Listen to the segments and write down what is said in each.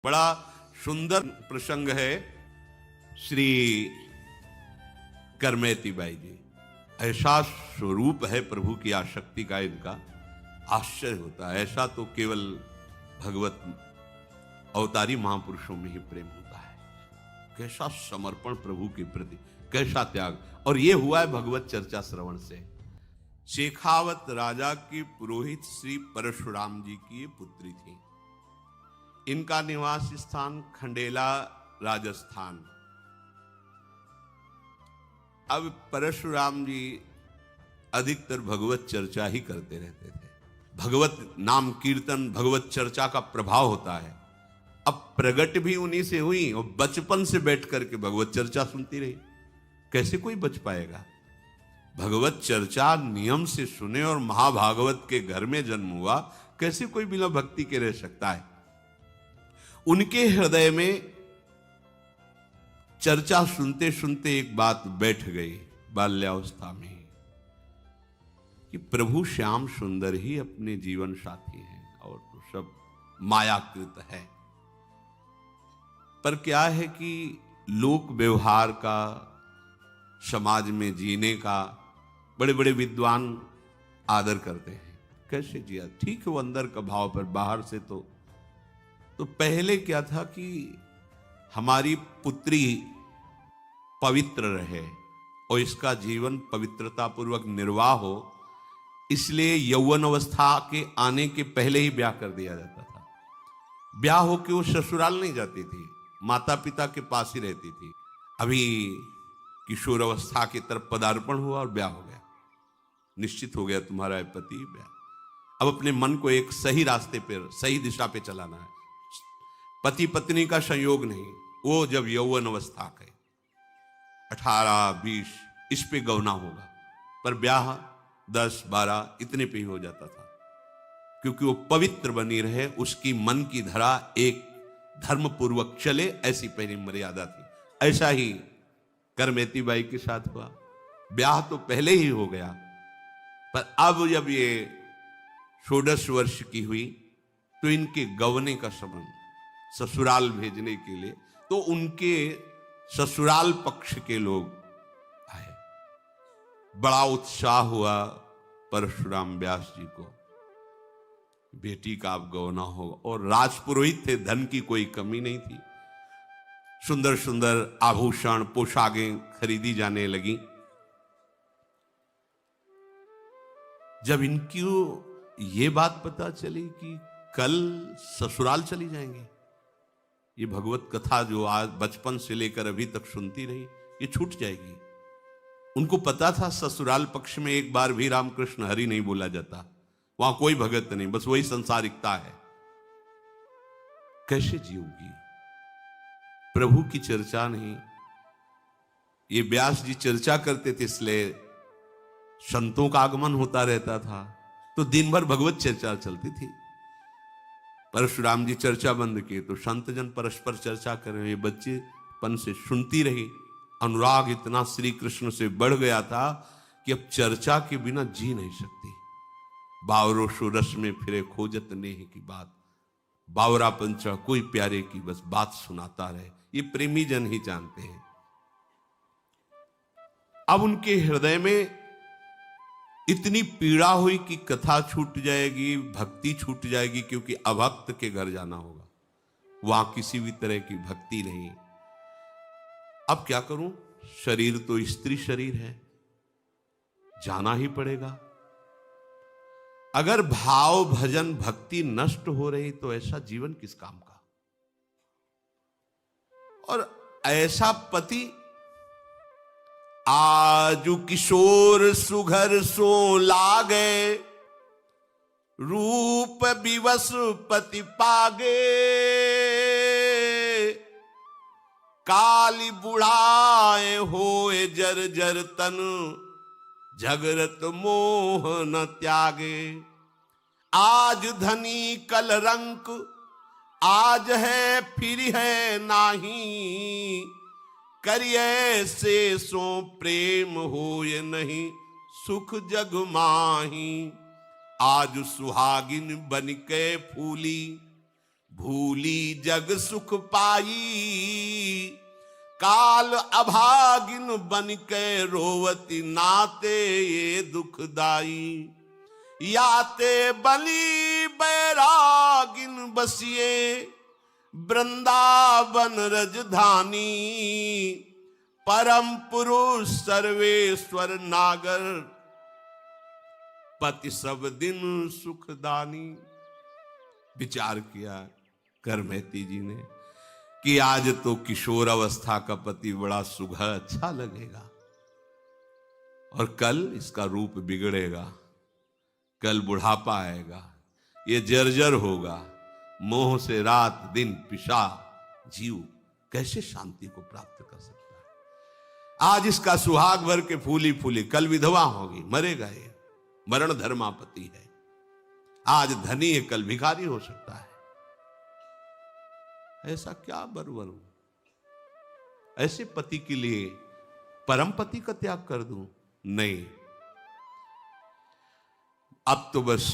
बड़ा सुंदर प्रसंग है। श्री करमेती बाई जी, ऐसा स्वरूप है प्रभु की आसक्ति का, इनका आश्चर्य होता है। ऐसा तो केवल भगवत अवतारी महापुरुषों में ही प्रेम होता है। कैसा समर्पण प्रभु के प्रति, कैसा त्याग। और ये हुआ है भगवत चर्चा श्रवण से। शेखावत राजा की पुरोहित श्री परशुराम जी की पुत्री थी। इनका निवास स्थान खंडेला राजस्थान। अब परशुराम जी अधिकतर भगवत चर्चा ही करते रहते थे। भगवत नाम कीर्तन, भगवत चर्चा का प्रभाव होता है। अब प्रगट भी उन्हीं से हुई और बचपन से बैठ करके भगवत चर्चा सुनती रही। कैसे कोई बच पाएगा? भगवत चर्चा नियम से सुने और महाभागवत के घर में जन्म हुआ, कैसे कोई बिना भक्ति के रह सकता है? उनके हृदय में चर्चा सुनते सुनते एक बात बैठ गई बाल्यावस्था में कि प्रभु श्याम सुंदर ही अपने जीवन साथी हैं और तो सब मायाकृत है। पर क्या है कि लोक व्यवहार का, समाज में जीने का बड़े बड़े विद्वान आदर करते हैं। कैसे जिया? ठीक है, वो अंदर का भाव, पर बाहर से तो पहले क्या था कि हमारी पुत्री पवित्र रहे और इसका जीवन पवित्रता पूर्वक निर्वाह हो, इसलिए यौवन अवस्था के आने के पहले ही ब्याह कर दिया जाता था। ब्याह होके वो ससुराल नहीं जाती थी, माता पिता के पास ही रहती थी। अभी किशोर अवस्था की तरफ पदार्पण हुआ और ब्याह हो गया, निश्चित हो गया तुम्हारा पति ब्याह। अब अपने मन को एक सही रास्ते पर, सही दिशा पे चलाना है। पति पत्नी का संयोग नहीं, वो जब यौवन अवस्था के 18-20 इस पे गौना होगा, पर ब्याह 10-12 इतने पे ही हो जाता था, क्योंकि वो पवित्र बनी रहे, उसकी मन की धरा एक धर्म पूर्वक चले, ऐसी पहली मर्यादा थी। ऐसा ही करमेती बाई के साथ हुआ। ब्याह तो पहले ही हो गया, पर अब जब ये 16 वर्ष की हुई तो इनके गवने का संबंध, ससुराल भेजने के लिए, तो उनके ससुराल पक्ष के लोग आए। बड़ा उत्साह हुआ परशुराम व्यास जी को, बेटी का अब गौना होगा। और राजपुरोहित थे, धन की कोई कमी नहीं थी। सुंदर सुंदर आभूषण, पोशाकें खरीदी जाने लगी। जब इनकी ये बात पता चली कि कल ससुराल चली जाएंगे, ये भगवत कथा जो आज बचपन से लेकर अभी तक सुनती रही, ये छूट जाएगी। उनको पता था ससुराल पक्ष में एक बार भी रामकृष्ण हरि नहीं बोला जाता, वहां कोई भगत नहीं, बस वही संसारिकता है। कैसे जीऊंगी? प्रभु की चर्चा नहीं। ये व्यास जी चर्चा करते थे, इसलिए संतों का आगमन होता रहता था, तो दिन भर भगवत चर्चा चलती थी। परशुराम जी चर्चा बंद किए तो संत जन परस्पर चर्चा कर रहे। ये बच्चेपन से सुनती रही। अनुराग इतना श्री कृष्ण से बढ़ गया था कि अब चर्चा के बिना जी नहीं सकती। बावरो सो रस में फिरे खोजत नेह की बात, बावरा पंचा कोई प्यारे की बस बात सुनाता रहे। ये प्रेमी जन ही जानते हैं। अब उनके हृदय में इतनी पीड़ा हुई कि कथा छूट जाएगी, भक्ति छूट जाएगी, क्योंकि अभक्त के घर जाना होगा, वहां किसी भी तरह की भक्ति नहीं। अब क्या करूं? शरीर तो स्त्री शरीर है, जाना ही पड़ेगा। अगर भाव भजन भक्ति नष्ट हो रही तो ऐसा जीवन किस काम का? और ऐसा पति आजु किशोर सुघर सो लागे, रूप विवश पति पागे, काली बुढ़ाए होए जर जर तन, झगरत मोह न त्यागे। आज धनी कल रंक, आज है फिर है नाही, करिए से सो प्रेम होए नहीं, सुख जग माही। आज सुहागिन बन के फूली, भूली जग सुख पाई, काल अभागिन बन के रोवती नाते ये दुखदाई। याते बली बैरागिन बसिए, वृंदावन रजधानी। परम पुरुष सर्वेश्वर नागर, पति सब दिन सुखदानी। विचार किया करमेती जी ने कि आज तो किशोर अवस्था का पति बड़ा सुघड़ अच्छा लगेगा, और कल इसका रूप बिगड़ेगा, कल बुढ़ापा आएगा, ये जर्जर होगा, मोह से रात दिन पिशा जीव कैसे शांति को प्राप्त कर सकता है। आज इसका सुहाग भर के फूली फूली, कल विधवा होगी, मरेगा ये, मरण धर्मापति है। आज धनी है, कल भिखारी हो सकता है। ऐसा क्या बरवरूं, ऐसे पति के लिए परम पति का त्याग कर दूं? नहीं, अब तो बस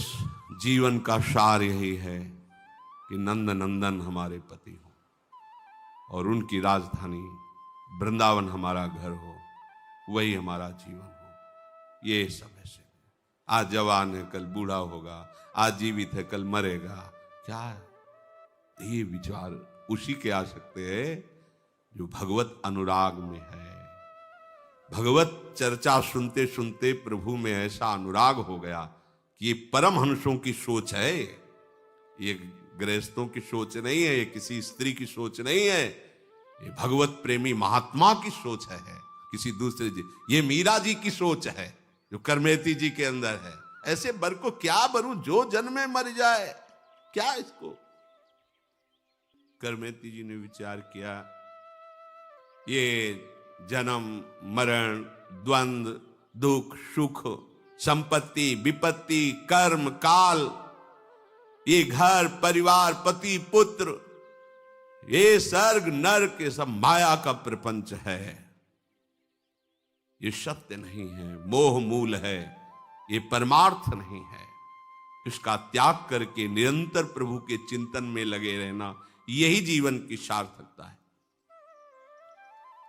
जीवन का सार यही है कि नंद नंदन हमारे पति हो और उनकी राजधानी वृंदावन हमारा घर हो, वही हमारा जीवन हो। ये सब ऐसे, आज जवान है कल बूढ़ा होगा, आज जीवित है कल मरेगा, क्या ये विचार उसी के आ सकते हैं जो भगवत अनुराग में है। भगवत चर्चा सुनते सुनते प्रभु में ऐसा अनुराग हो गया कि ये परमहंसों की सोच है, ये गृहस्थों की सोच नहीं है, ये किसी स्त्री की सोच नहीं है, ये भगवत प्रेमी महात्मा की सोच है, किसी दूसरे जी, ये मीरा जी की सोच है जो करमेती जी के अंदर है। ऐसे बर को क्या बरूं, जो जन्मे मर जाए, क्या इसको। करमेती जी ने विचार किया, ये जन्म मरण, द्वंद्व, दुख सुख, संपत्ति विपत्ति, कर्म काल, ये घर परिवार पति पुत्र, ये स्वर्ग नरक, ये सब माया का प्रपंच है, ये सत्य नहीं है, मोह मूल है, ये परमार्थ नहीं है। इसका त्याग करके निरंतर प्रभु के चिंतन में लगे रहना, यही जीवन की सार्थकता है।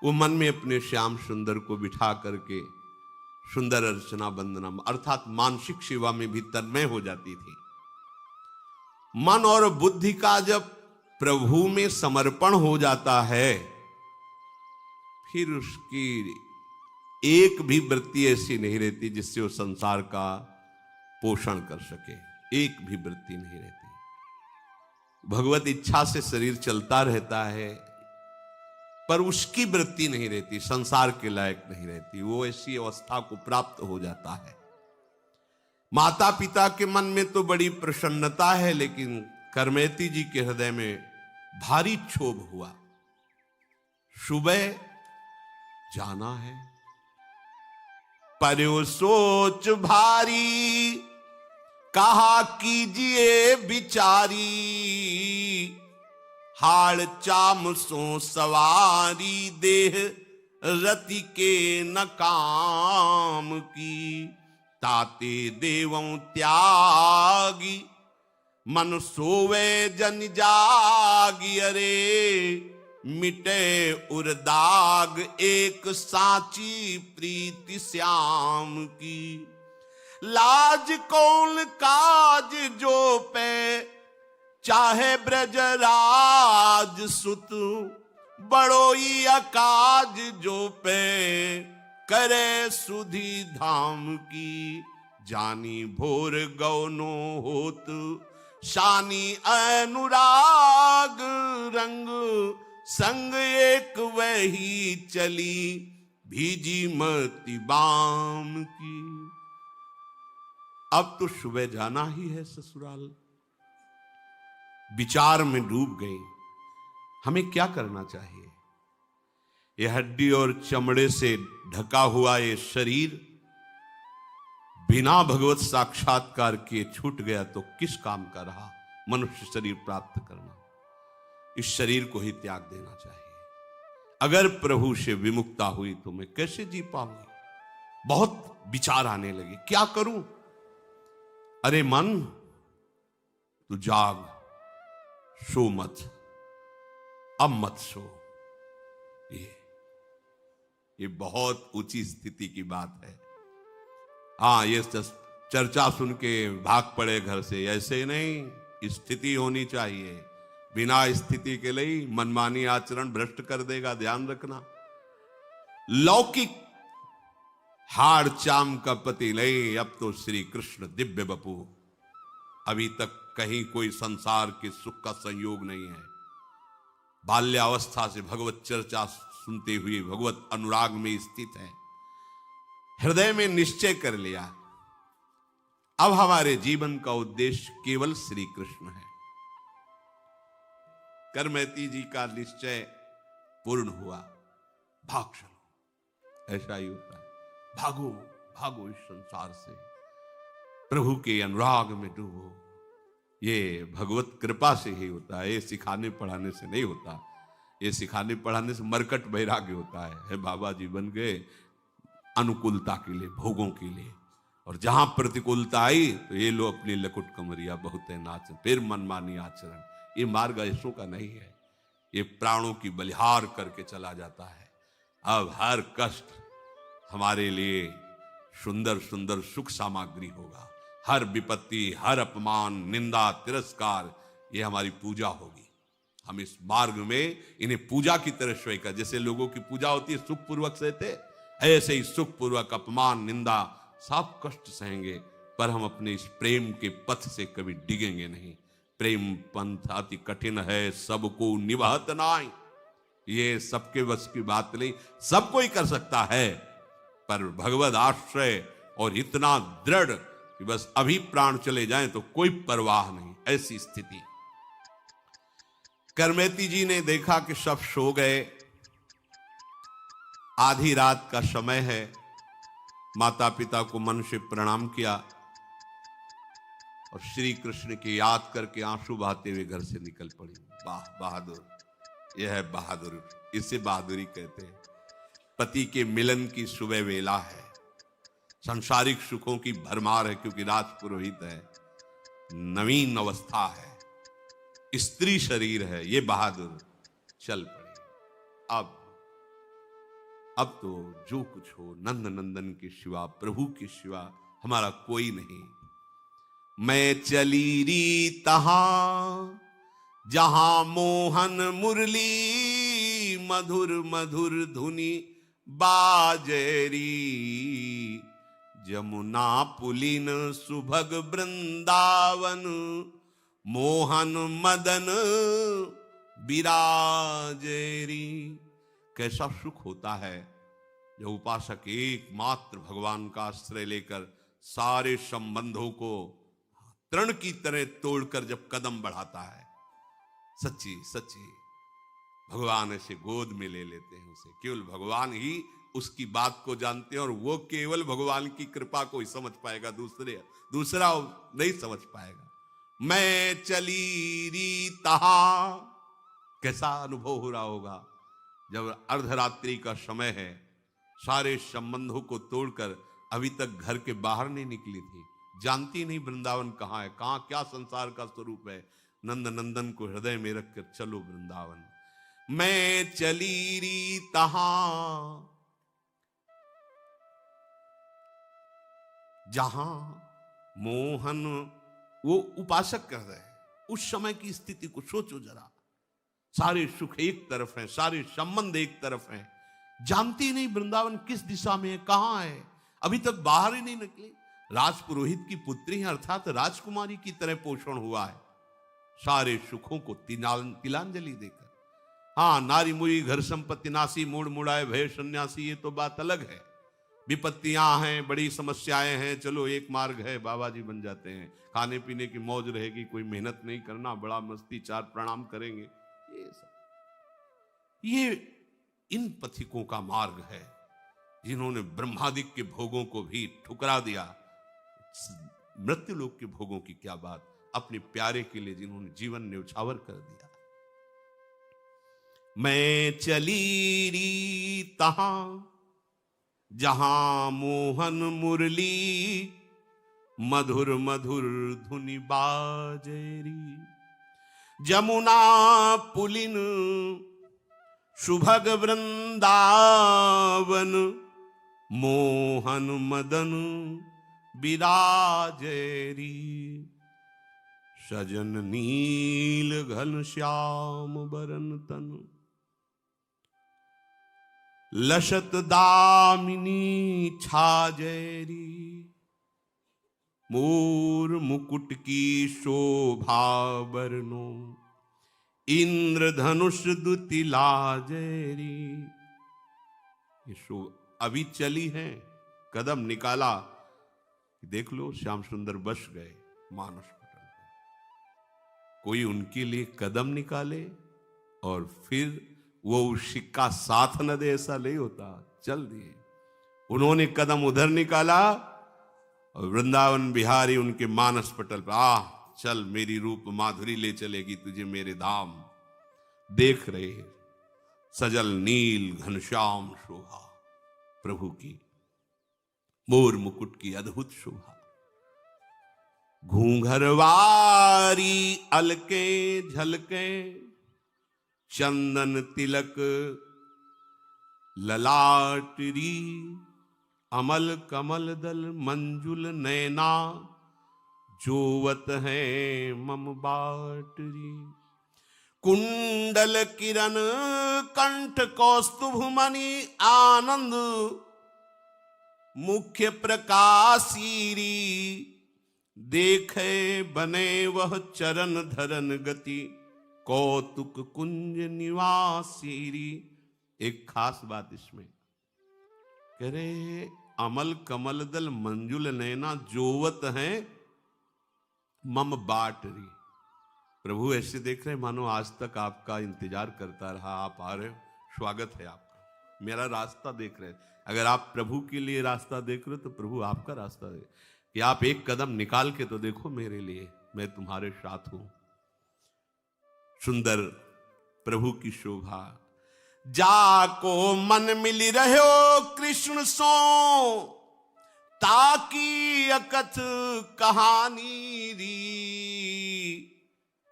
वो मन में अपने श्याम सुंदर को बिठा करके सुंदर अर्चना वंदना अर्थात मानसिक सेवा में भी तन्मय हो जाती थी। मन और बुद्धि का जब प्रभु में समर्पण हो जाता है, फिर उसकी एक भी वृत्ति ऐसी नहीं रहती जिससे वो संसार का पोषण कर सके, एक भी वृत्ति नहीं रहती। भगवत इच्छा से शरीर चलता रहता है, पर उसकी वृत्ति नहीं रहती, संसार के लायक नहीं रहती, वो ऐसी अवस्था को प्राप्त हो जाता है। माता पिता के मन में तो बड़ी प्रसन्नता है, लेकिन करमेती जी के हृदय में भारी क्षोभ हुआ। सुबह जाना है, पर्यो सोच भारी, कहा कीजिए बिचारी, हाड़ चाम सो सवारी, देह रति के न काम की। ताते देवों त्यागी, मन सोवे जन जागी, अरे मिटे उर्दाग एक साची प्रीति श्याम की। लाज कौन काज जो पे, चाहे ब्रजराज सुत, बड़ोई अकाज जो पे, करे सुधी धाम की। जानी भोर गौनो होत, शानी अनुराग, रंग संग एक वही चली, भीजी मति बाम की। अब तो सुबह जाना ही है ससुराल। विचार में डूब गई, हमें क्या करना चाहिए। ये हड्डी और चमड़े से ढका हुआ ये शरीर बिना भगवत साक्षात्कार के छूट गया तो किस काम का रहा मनुष्य शरीर प्राप्त करना। इस शरीर को ही त्याग देना चाहिए। अगर प्रभु से विमुक्ता हुई तो मैं कैसे जी पाऊंगी। बहुत विचार आने लगे, क्या करूं। अरे मन तू जाग, सो मत, अब मत सो। ये बहुत ऊंची स्थिति की बात है। हाँ, ये चर्चा सुन के भाग पड़े घर से, ऐसे नहीं। स्थिति होनी चाहिए। बिना स्थिति के लिए मनमानी आचरण भ्रष्ट कर देगा, ध्यान रखना। लौकिक हाड़ चाम का पति नहीं, अब तो श्री कृष्ण दिव्य बपू। अभी तक कहीं कोई संसार के सुख का संयोग नहीं है। बाल्यावस्था से भगवत चर्चा सुनते हुए भगवत अनुराग में स्थित है। हृदय में निश्चय कर लिया, अब हमारे जीवन का उद्देश्य केवल श्री कृष्ण है। करमैती जी का निश्चय पूर्ण हुआ। भाग चलो, ऐसा ही होता है। भागो भागो इस संसार से, प्रभु के अनुराग में डूबो। ये भगवत कृपा से ही होता है, ये सिखाने पढ़ाने से नहीं होता। ये सिखाने पढ़ाने से मरकट वैराग्य होता है। बाबा जी बन गए अनुकूलता के लिए, भोगों के लिए, और जहां प्रतिकूलता आई तो ये लो अपनी लकुट कमरिया बहुत है नाच, फिर मनमानी आचरण। ये मार्ग ऐसों का नहीं है, ये प्राणों की बलिहार करके चला जाता है। अब हर कष्ट हमारे लिए सुंदर सुंदर सुख सामग्री होगा। हर विपत्ति, हर अपमान, निंदा, तिरस्कार, ये हमारी पूजा होगी। हम इस मार्ग में इन्हें पूजा की तरह स्वीकार, जैसे लोगों की पूजा होती है सुख पूर्वक सहते, ऐसे ही सुख पूर्वक अपमान, निंदा, सब कष्ट सहेंगे, पर हम अपने इस प्रेम के पथ से कभी डिगेंगे नहीं। प्रेम पंथ अति कठिन है, सबको निभात नाई। ये सबके बस की बात नहीं, सब कोई कर सकता है, पर भगवत आश्रय और इतना दृढ़ कि बस अभी प्राण चले जाएं तो कोई परवाह नहीं, ऐसी स्थिति। करमैती जी ने देखा कि सब सो गए, आधी रात का समय है। माता पिता को मन से प्रणाम किया और श्री कृष्ण की याद करके आंसू बहाते हुए घर से निकल पड़ी। वाह बहादुर, यह है बहादुर, इसे बहादुरी कहते हैं। पति के मिलन की सुबह वेला है, सांसारिक सुखों की भरमार है क्योंकि राजपुरोहित है, नवीन अवस्था है, स्त्री शरीर है, ये बहादुर चल पड़े। अब तो जो कुछ हो, नंद नंदन के सिवा, प्रभु के सिवा हमारा कोई नहीं। मैं चली री तहां जहां मोहन मुरली, मधुर मधुर धुनी बाजेरी, जमुना पुलिन सुभग वृंदावन, मोहन मदन विराजेरी। कैसा सुख होता है जब उपासक एकमात्र भगवान का आश्रय लेकर सारे संबंधों को तृण की तरह तोड़कर जब कदम बढ़ाता है। सच्ची सच्ची भगवान ऐसे गोद में ले लेते हैं उसे। केवल भगवान ही उसकी बात को जानते हैं और वो केवल भगवान की कृपा को ही समझ पाएगा, दूसरा नहीं समझ पाएगा। मैं चली री तहा, कैसा अनुभव हो रहा होगा जब अर्धरात्रि का समय है, सारे संबंधों को तोड़कर अभी तक घर के बाहर नहीं निकली थी, जानती नहीं वृंदावन कहाँ है, कहाँ क्या संसार का स्वरूप है। नंद नंदन को हृदय में रखकर चलो वृंदावन। मैं चली री तहां जहां मोहन, वो उपासक कर रहे हैं। उस समय की स्थिति को सोचो जरा, सारे सुख एक तरफ हैं, सारे संबंध एक तरफ हैं, जानती नहीं वृंदावन किस दिशा में है, कहां है, अभी तक बाहर ही नहीं निकली। राजपुरोहित की पुत्री है, अर्थात राजकुमारी की तरह पोषण हुआ है, सारे सुखों को तिलांजलि देकर। हाँ, नारी मुई घर संपत्ति नासी, मूड मुड़ाए भय सन्यासी, ये तो बात अलग है। विपत्तियां हैं, बड़ी समस्याएं हैं, चलो एक मार्ग है, बाबा जी बन जाते हैं, खाने पीने की मौज रहेगी, कोई मेहनत नहीं करना, बड़ा मस्ती, चार प्रणाम करेंगे, ये सब। ये इन पथिकों का मार्ग है जिन्होंने ब्रह्मादिक के भोगों को भी ठुकरा दिया। मृत्यु लोक के भोगों की क्या बात, अपने प्यारे के लिए जिन्होंने जीवन न्यौछावर कर दिया। मैं चली री तहां जहां मोहन मुरली, मधुर मधुर धुनि बाजेरी, जमुना पुलिन सुभग वृंदावन, मोहन मदन विराजेरी, सजन नील घन श्याम बरन तन, लसत दामिनी छाजेरी, मोर मुकुट की शोभा बरनो, इंद्रधनुष दुति लाजेरी। ये शो अभी चली है, कदम निकाला, देख लो श्याम सुंदर बस गए मानस पटल पे। कोई उनके लिए कदम निकाले और फिर वो सिक्का साथ न दे, ऐसा नहीं होता, चल दिए। उन्होंने कदम उधर निकाला और वृंदावन बिहारी उनके मानस पटल पर, चल मेरी रूप माधुरी ले चलेगी तुझे मेरे धाम। देख रहे सजल नील घनश्याम शोभा प्रभु की, मोर मुकुट की अद्भुत शोभा, घूंघरवारी अलके झलके, चंदन तिलक ललाटरी, अमल कमल दल मंजुल नैना, जोवत है मम बाटरी, कुंडल किरण कंठ कौस्तुभ मणि आनंद, मुख्य प्रकाशीरी, देखे बने वह चरण धरन गति, कौतुक कुंज निवासीरी। एक खास बात इसमें कह रहे, अमल कमल दल मंजुल नैना, जोवत हैं मम बाटरी। प्रभु ऐसे देख रहे मानो आज तक आपका इंतजार करता रहा, आप आ रहे हो, स्वागत है आपका, मेरा रास्ता देख रहे। अगर आप प्रभु के लिए रास्ता देख रहे हो तो प्रभु आपका रास्ता देख, कि आप एक कदम निकाल के तो देखो मेरे लिए, मैं तुम्हारे साथ हूं। सुंदर प्रभु की शोभा, जाको मन मिली रहो कृष्ण सो, ताकि अकथ कहानी री,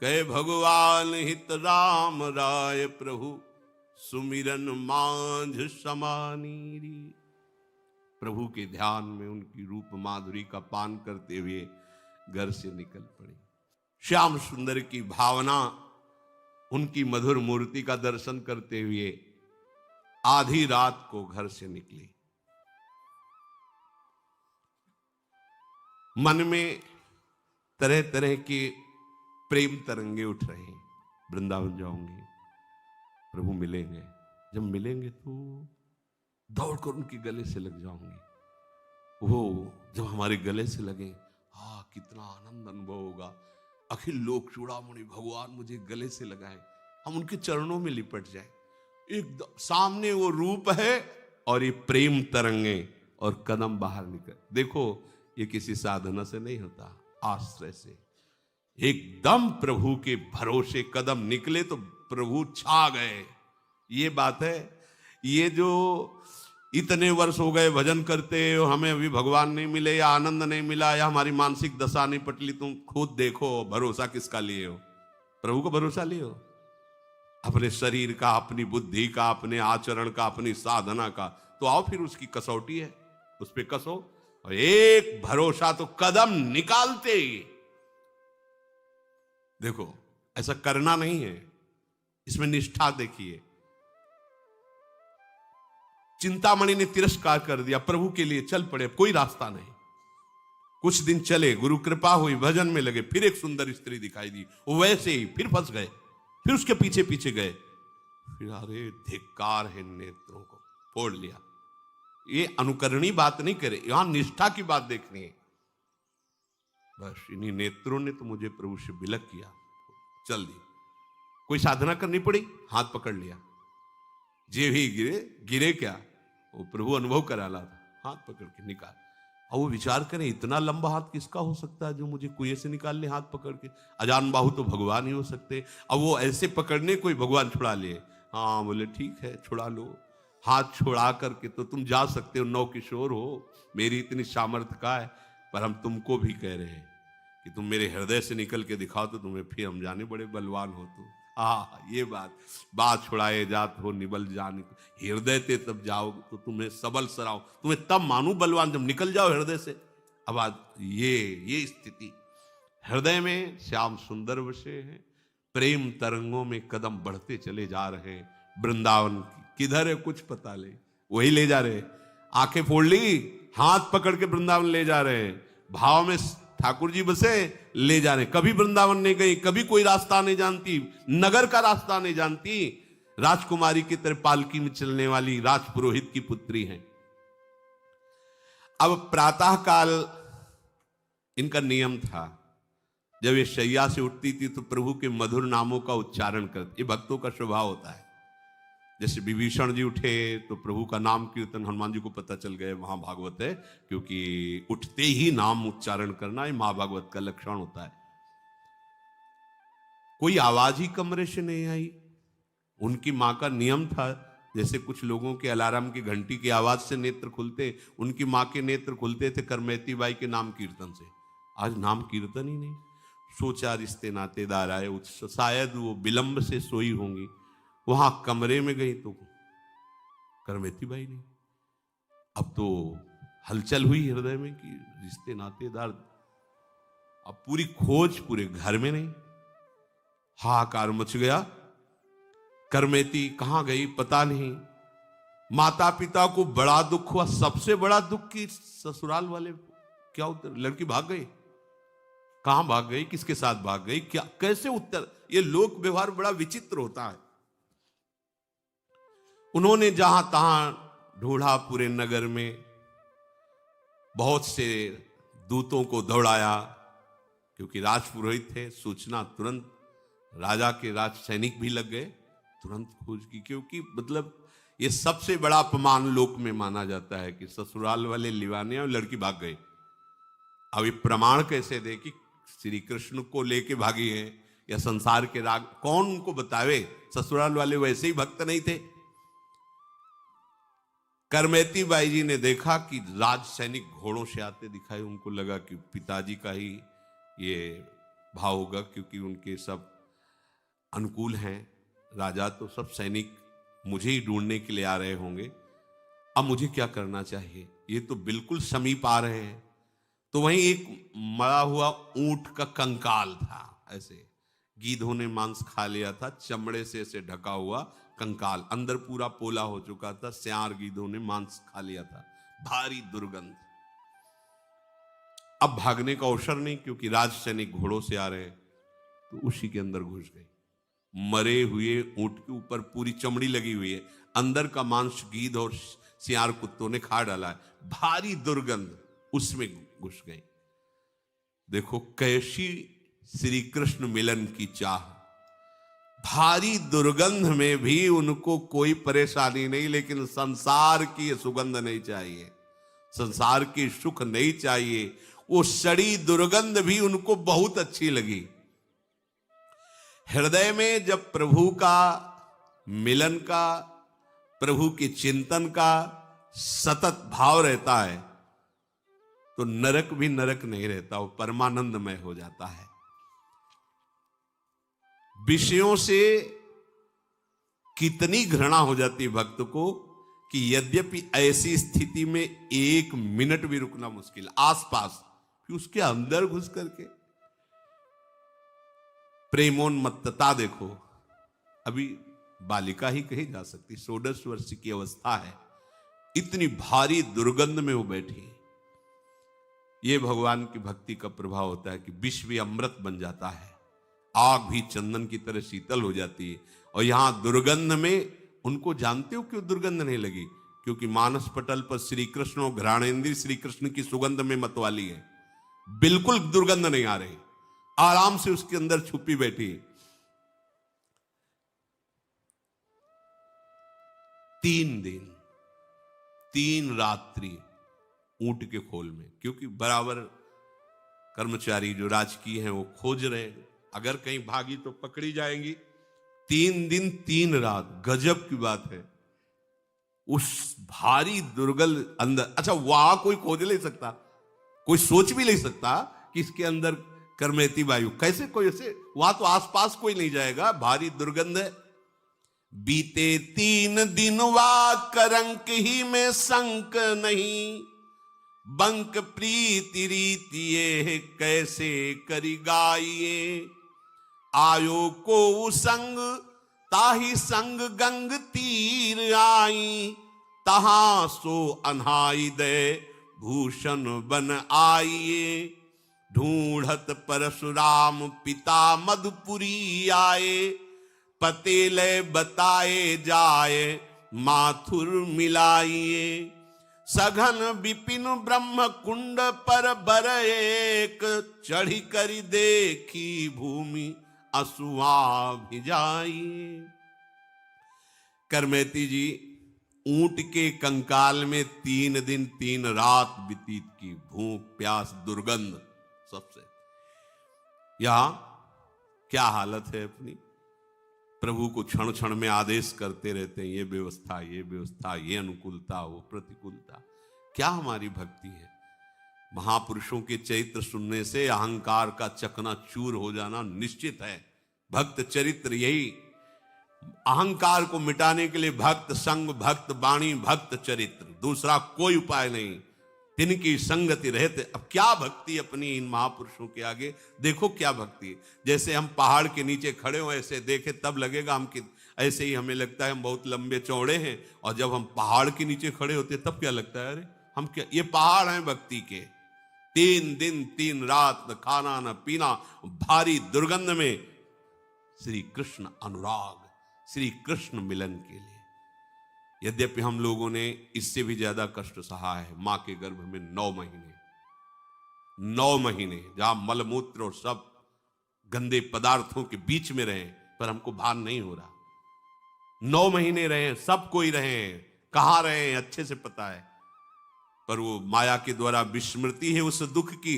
कहे भगवान हित राम राय प्रभु, सुमिरन मांझ समानीरी। प्रभु के ध्यान में उनकी रूप माधुरी का पान करते हुए घर से निकल पड़ी। श्याम सुंदर की भावना, उनकी मधुर मूर्ति का दर्शन करते हुए आधी रात को घर से निकली। मन में तरह तरह के प्रेम तरंगे उठ रहे हैं, वृंदावन जाऊंगी, प्रभु मिलेंगे, जब मिलेंगे तो दौड़कर उनके गले से लग जाऊंगी। वो जब हमारे गले से लगे, कितना आनंद अनुभव होगा। अखिल लोक चूड़ामणि भगवान मुझे गले से लगाए, हम उनके चरणों में लिपट जाए। एकदम सामने वो रूप है और ये प्रेम तरंगे, और कदम बाहर निकल। देखो ये किसी साधना से नहीं होता, आश्रय से। एकदम प्रभु के भरोसे कदम निकले तो प्रभु छा गए। ये बात है। ये जो इतने वर्ष हो गए भजन करते हो, हमें अभी भगवान नहीं मिले या आनंद नहीं मिला या हमारी मानसिक दशा नहीं पटली, तुम खुद देखो भरोसा किसका लिए हो? प्रभु को भरोसा लिए हो? अपने शरीर का, अपनी बुद्धि का, अपने आचरण का, अपनी साधना का। तो आओ फिर उसकी कसौटी है, उस पर कसो। और एक भरोसा तो कदम निकालते ही देखो, ऐसा करना नहीं है, इसमें निष्ठा देखिए। चिंतामणि ने तिरस्कार कर दिया, प्रभु के लिए चल पड़े, कोई रास्ता नहीं। कुछ दिन चले, गुरु कृपा हुई, भजन में लगे, फिर एक सुंदर स्त्री दिखाई दी, वो वैसे ही फिर फंस गए, फिर उसके पीछे पीछे गए। फिर अरे धिक्कार है, नेत्रों को फोड़ लिया। ये अनुकरणी बात नहीं करे, यहां निष्ठा की बात देखनी है। बस इन्हीं नेत्रों ने तो मुझे प्रभु से विलग किया, चल दी। कोई साधना करनी पड़ी, हाथ पकड़ लिया, जे भी गिरे गिरे क्या, वो प्रभु अनुभव करा ला था, हाथ पकड़ के निकाल। और वो विचार करें, इतना लंबा हाथ किसका हो सकता है जो मुझे कुएं से निकाल ले हाथ पकड़ के? अजान बाहु तो भगवान ही हो सकते। अब वो ऐसे पकड़ने कोई भगवान छुड़ा ले? हाँ, बोले ठीक है छुड़ा लो। हाथ छुड़ा करके तो तुम जा सकते हो, नौ किशोर हो, मेरी इतनी सामर्थ्य का है। पर हम तुमको भी कह रहे हैं कि तुम मेरे हृदय से निकल के दिखाओ तो तुम्हें फिर हम जाने बड़े बलवान हो तुम। ये बात छुड़ाए जात हो निबल जान, हृदय ते तब जाओ तो तुम्हें सबल सराओ, तुम्हें तब मानू बलवान जब निकल जाओ हृदय से। अब आज ये स्थिति हृदय में श्याम सुंदर बसे हैं, प्रेम तरंगों में कदम बढ़ते चले जा रहे हैं। वृंदावन किधर है कुछ पता ले, वही ले जा रहे, आंखें फोड़ ली, हाथ पकड़ के वृंदावन ले जा रहे हैं। भाव में ठाकुर जी बसे, ले जा रहे। कभी वृंदावन नहीं गई, कभी कोई रास्ता नहीं जानती, नगर का रास्ता नहीं जानती, राजकुमारी की तरह पालकी में चलने वाली राजपुरोहित की पुत्री हैं। अब प्रातः काल इनका नियम था, जब ये शैया से उठती थी तो प्रभु के मधुर नामों का उच्चारण करती। ये भक्तों का स्वभाव होता है। जैसे विभीषण जी उठे तो प्रभु का नाम कीर्तन, हनुमान जी को पता चल गया महाभागवत है, क्योंकि उठते ही नाम उच्चारण करना ये महाभागवत का लक्षण होता है। कोई आवाज ही कमरे से नहीं आई। उनकी मां का नियम था, जैसे कुछ लोगों के अलार्म की घंटी की आवाज से नेत्र खुलते, उनकी मां के नेत्र खुलते थे करमैती बाई के नाम कीर्तन से। आज नाम कीर्तन ही नहीं। सोचा रिश्ते नातेदार आए, शायद वो विलंब से सोई होंगी, वहां कमरे में गई तो करमैती बाई नहीं। अब तो हलचल हुई हृदय में कि रिश्ते नातेदार, अब पूरी खोज पूरे घर में नहीं, हाहाकार मच गया। करमैती कहां गई पता नहीं। माता पिता को बड़ा दुख हुआ, सबसे बड़ा दुख की ससुराल वाले क्या उत्तर, लड़की भाग गई, कहां भाग गई, किसके साथ भाग गई, क्या कैसे उत्तर। ये लोक व्यवहार बड़ा विचित्र होता है। उन्होंने जहां तहां ढूंढा पूरे नगर में, बहुत से दूतों को दौड़ाया, क्योंकि राजपुरोहित थे। सूचना तुरंत, राजा के राज सैनिक भी लग गए, तुरंत खोज की, क्योंकि मतलब ये सबसे बड़ा अपमान लोक में माना जाता है कि ससुराल वाले लिवाने और लड़की भाग गई। अब ये प्रमाण कैसे दे कि श्री कृष्ण को लेके भागी है या संसार के राग, कौन उनको बतावे। ससुराल वाले वैसे ही भक्त नहीं थे। करमैती बाई जी ने देखा कि राज सैनिक घोड़ों से आते दिखाई। उनको लगा कि पिताजी का ही ये भाव होगा, क्योंकि उनके सब अनुकूल हैं राजा, तो सब सैनिक मुझे ही ढूंढने के लिए आ रहे होंगे। अब मुझे क्या करना चाहिए, ये तो बिल्कुल समीप आ रहे हैं। तो वहीं एक मरा हुआ ऊंट का कंकाल था, ऐसे गीधों ने मांस खा लिया था, चमड़े से ऐसे ढका हुआ कंकाल, अंदर पूरा पोला हो चुका था, सियार गीधों ने मांस खा लिया था, भारी दुर्गंध। अब भागने का अवसर नहीं, क्योंकि राज सैनिक घोड़ों से आ रहे हैं, तो उसी के अंदर घुस गई। मरे हुए ऊंट के ऊपर पूरी चमड़ी लगी हुई है, अंदर का मांस गीध और सियार कुत्तों ने खा डाला है, भारी दुर्गंध, उसमें घुस गई। देखो कैसी श्री कृष्ण मिलन की चाह। भारी दुर्गंध में भी उनको कोई परेशानी नहीं, लेकिन संसार की सुगंध नहीं चाहिए, संसार की सुख नहीं चाहिए। वो सड़ी दुर्गंध भी उनको बहुत अच्छी लगी। हृदय में जब प्रभु का मिलन का, प्रभु के चिंतन का सतत भाव रहता है, तो नरक भी नरक नहीं रहता, वो परमानंदमय हो जाता है। विषयों से कितनी घृणा हो जाती भक्त को कि यद्यपि ऐसी स्थिति में 1 मिनट भी रुकना मुश्किल, आसपास, फिर उसके अंदर घुस करके प्रेमोन्मत्तता देखो। अभी बालिका ही कही जा सकती, 16 वर्ष की अवस्था है, इतनी भारी दुर्गंध में वो बैठी। ये भगवान की भक्ति का प्रभाव होता है कि विष भी अमृत बन जाता है, आग भी चंदन की तरह शीतल हो जाती है। और यहां दुर्गंध में उनको जानते हो क्यों दुर्गंध नहीं लगी, क्योंकि मानस पटल पर श्री कृष्ण और घ्राणेंद्री श्री कृष्ण की सुगंध में मतवाली है, बिल्कुल दुर्गंध नहीं आ रही, आराम से उसके अंदर छुपी बैठी। 3 दिन 3 रात्रि ऊंट के खोल में, क्योंकि बराबर कर्मचारी जो राजकीय हैं वो खोज रहे हैं, अगर कहीं भागी तो पकड़ी जाएंगी। 3 दिन 3 रात, गजब की बात है। उस भारी दुर्गंध अंदर, अच्छा वहां कोई खोज नहीं सकता, कोई सोच भी नहीं सकता कि इसके अंदर करमेती वायु, कैसे कोई ऐसे, वहां तो आसपास कोई नहीं जाएगा, भारी दुर्गंध है। बीते 3 दिन वा करंक ही में संक नहीं, बंक प्रीति रीति ये कैसे करी गाइए। आयो को संग ताही संग गंग तीर आई, तहां सो अनहाई दे भूषण बन आइए। ढूंढत परशुराम पिता मधुपुरी आए, पते ले बताए जाए माथुर मिलाइए। सघन विपिन ब्रह्म कुंड पर बर एक, चढ़ी करी देखी भूमि असुआ भिजाइए। करमेती जी ऊंट के कंकाल में 3 दिन 3 रात व्यतीत की, भूख प्यास दुर्गंध सबसे। यहां क्या हालत है अपनी, प्रभु को क्षण क्षण में आदेश करते रहते हैं, ये व्यवस्था, ये व्यवस्था, ये अनुकूलता, वो प्रतिकूलता। क्या हमारी भक्ति है। महापुरुषों के चरित्र सुनने से अहंकार का चकनाचूर हो जाना निश्चित है। भक्त चरित्र यही, अहंकार को मिटाने के लिए भक्त संग, भक्त वाणी, भक्त चरित्र, दूसरा कोई उपाय नहीं। तिनकी संगति रहते। अब क्या भक्ति अपनी इन महापुरुषों के आगे, देखो क्या भक्ति। जैसे हम पहाड़ के नीचे खड़े हो ऐसे देखे तब लगेगा हम कि, ऐसे ही हमें लगता है हम बहुत लंबे चौड़े हैं, और जब हम पहाड़ के नीचे खड़े होते तब क्या लगता है, अरे हम क्या, ये पहाड़ हैं भक्ति के। 3 दिन 3 रात न खाना न पीना, भारी दुर्गंध में श्री कृष्ण अनुराग, श्री कृष्ण मिलन के लिए। यद्यपि हम लोगों ने इससे भी ज्यादा कष्ट सहा है। मां के गर्भ में 9 महीने जहां मलमूत्र और सब गंदे पदार्थों के बीच में रहे, पर हमको भान नहीं हो रहा। 9 महीने रहे, सब कोई रहे, कहां रहे अच्छे से पता है, पर वो माया के द्वारा विस्मृति है उस दुख की।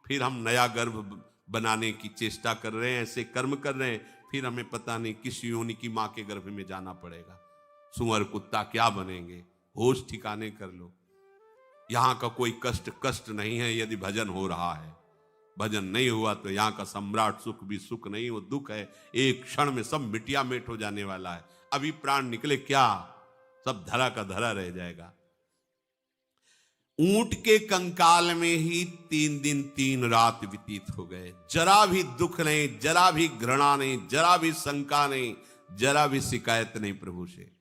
फिर हम नया गर्भ बनाने की चेष्टा कर रहे हैं, ऐसे कर्म कर रहे हैं, फिर हमें पता नहीं किस योनि की मां के गर्भ में जाना पड़ेगा। सुअर कुत्ता क्या बनेंगे, होश ठिकाने कर लो। यहां का कोई कष्ट नहीं है यदि भजन हो रहा है। भजन नहीं हुआ तो यहां का सम्राट सुख भी सुख नहीं, वो दुख है। एक क्षण में सब मिटिया मेट हो जाने वाला है। अभी प्राण निकले क्या, सब धरा का धरा रह जाएगा। ऊंट के कंकाल में ही 3 दिन 3 रात व्यतीत हो गए। जरा भी दुख नहीं, जरा भी घृणा नहीं, जरा भी शंका नहीं, जरा भी शिकायत नहीं प्रभु से।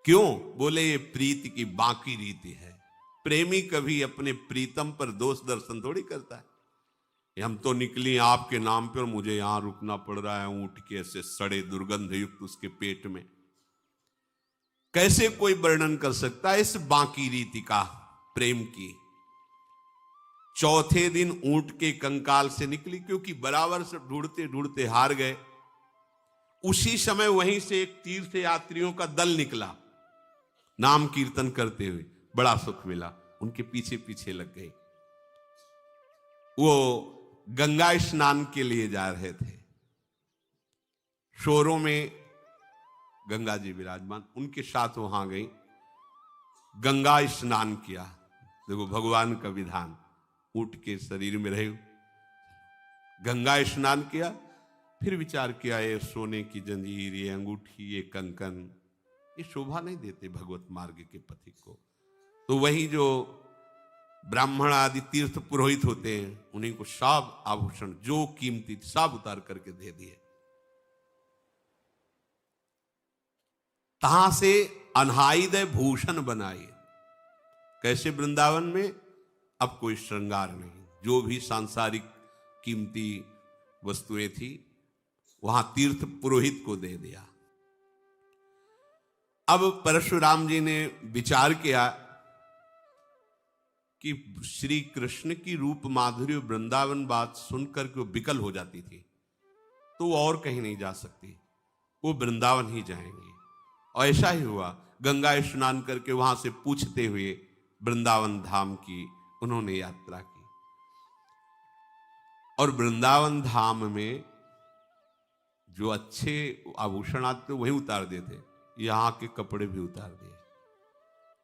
क्यों? बोले ये प्रीति की बाकी रीति है। प्रेमी कभी अपने प्रीतम पर दोष दर्शन थोड़ी करता है। हम तो निकली आपके नाम पे और मुझे यहां रुकना पड़ रहा है, ऊंट के ऐसे सड़े दुर्गंध युक्त उसके पेट में। कैसे कोई वर्णन कर सकता है इस बाकी रीति का, प्रेम की। चौथे दिन ऊंट के कंकाल से निकली, क्योंकि बराबर से ढूंढते ढूंढते हार गए। उसी समय वहीं से एक तीर्थ यात्रियों का दल निकला, नाम कीर्तन करते हुए। बड़ा सुख मिला, उनके पीछे पीछे लग गए। वो गंगा स्नान के लिए जा रहे थे। शोरों में गंगा जी विराजमान, उनके साथ वहां गई, गंगा स्नान किया। देखो भगवान का विधान, ऊंट के शरीर में रहे, गंगा स्नान किया। फिर विचार किया, ये सोने की जंजीर, ये अंगूठी, ये कंकन, ये शोभा नहीं देते भगवत मार्ग के पथिक को। तो वही जो ब्राह्मण आदि तीर्थ पुरोहित होते हैं, उन्हीं को सब आभूषण जो कीमती सब उतार करके दे दिए। तहां से अनहाइद भूषण बनाए। कैसे? वृंदावन में अब कोई श्रृंगार नहीं, जो भी सांसारिक कीमती वस्तुएं थी वहां तीर्थ पुरोहित को दे दिया। अब परशुराम जी ने विचार किया कि श्री कृष्ण की रूप माधुर्य वृंदावन बात सुनकर के वो विकल हो जाती थी, तो वो और कहीं नहीं जा सकती, वो वृंदावन ही जाएंगे। और ऐसा ही हुआ। गंगा स्नान करके वहां से पूछते हुए वृंदावन धाम की उन्होंने यात्रा की। और वृंदावन धाम में जो अच्छे आभूषण आते वही उतार देते, यहां के कपड़े भी उतार दिए।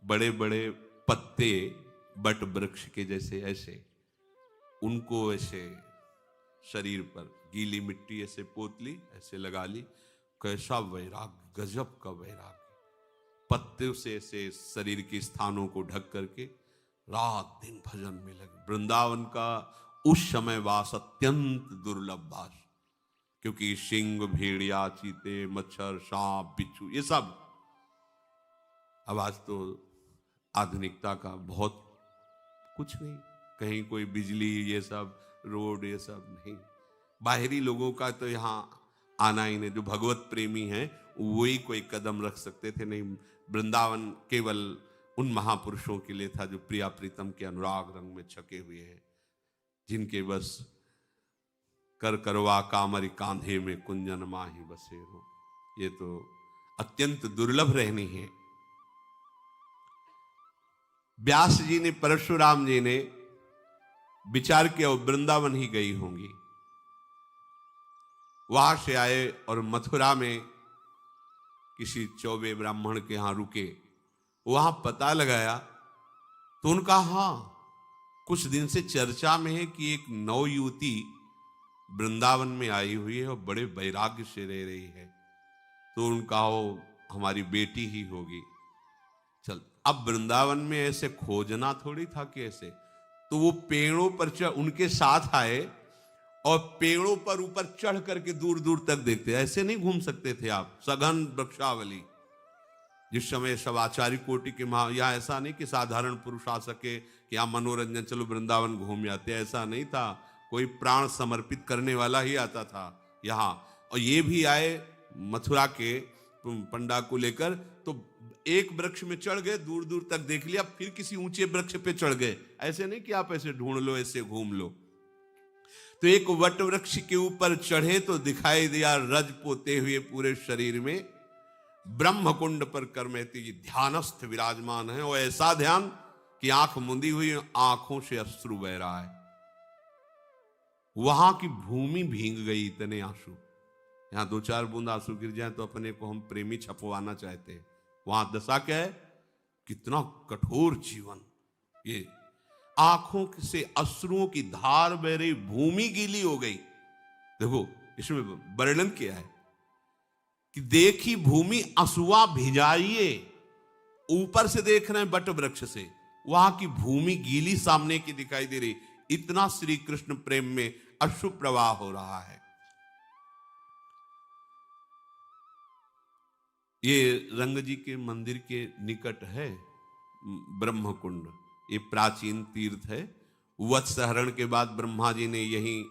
बड़े बड़े पत्ते बट वृक्ष के जैसे ऐसे, उनको ऐसे शरीर पर गीली मिट्टी ऐसे पोत ली, ऐसे लगा ली। कैसा वैराग्य, गजब का वैराग्य। पत्ते से ऐसे शरीर के स्थानों को ढक करके रात दिन भजन में लगे। वृंदावन का उस समय वास अत्यंत दुर्लभ वास, क्योंकि सिंह, भेड़िया, चीते, मच्छर, सांप, बिच्छू, ये सब। अब आज तो आधुनिकता का बहुत कुछ नहीं, कहीं कोई बिजली, ये सब रोड, ये सब नहीं। बाहरी लोगों का तो यहाँ आना ही नहीं। जो भगवत प्रेमी हैं वही कोई कदम रख सकते थे, नहीं। वृंदावन केवल उन महापुरुषों के लिए था जो प्रिया प्रीतम के अनुराग रंग में छके हुए हैं, जिनके बस कर करवा कामरी कांधे में कुंजन माही बसेरो। ये तो अत्यंत दुर्लभ रहनी है। व्यास जी ने, परशुराम जी ने विचार किया वृंदावन ही गई होंगी। वहां से आए और मथुरा में किसी चौबे ब्राह्मण के यहां रुके। वहां पता लगाया तो उनका, हाँ, कुछ दिन से चर्चा में है कि एक नव युवती वृंदावन में आई हुई है और बड़े वैराग्य से रह रही है। तो उनका, वो हमारी बेटी ही होगी। चल, अब वृंदावन में ऐसे खोजना थोड़ी था कि ऐसे। तो वो पेड़ों पर उनके साथ आए और पेड़ों पर ऊपर चढ़ करके दूर दूर तक देखते। ऐसे नहीं घूम सकते थे आप, सघन वृक्षावली। जिस समय सब आचार्य कोटि के यहाँ ऐसा नहीं कि साधारण पुरुष आ सके कि यहाँ मनोरंजन, चलो वृंदावन घूम जाते, ऐसा नहीं था। कोई प्राण समर्पित करने वाला ही आता था यहाँ। और ये भी आए मथुरा के पंडा को लेकर, तो एक वृक्ष में चढ़ गए, दूर दूर तक देख लिया, फिर किसी ऊंचे वृक्ष पे चढ़ गए। ऐसे नहीं कि आप ऐसे ढूंढ लो, ऐसे घूम लो। तो एक वट वृक्ष के ऊपर चढ़े तो दिखाई दिया रज पोते हुए पूरे शरीर में ब्रह्म कुंड पर करमेती जी ध्यानस्थ विराजमान है। और ऐसा ध्यान कि आंख मुंदी हुई, आंखों से अश्रु बह रहा है। वहां की भूमि भींग गई, इतने आंसू। यहां 2-4 बूंद आंसू गिर जाए तो अपने को हम प्रेमी छपवाना चाहते हैं। वहां दशा क्या है, कितना कठोर जीवन। ये आंखों से अश्रुओं की धार बह रही, भूमि गीली हो गई। देखो इसमें वर्णन किया है कि देखी भूमि असुआ भिजाइए। ऊपर से देख रहे हैं बट वृक्ष से, वहां की भूमि गीली सामने की दिखाई दे रही। इतना श्री कृष्ण प्रेम में अश्रु प्रवाह हो रहा है। ये रंग जी के मंदिर के निकट है ब्रह्म कुंड। ये प्राचीन तीर्थ है। वत्सहरण के बाद ब्रह्मा जी ने यही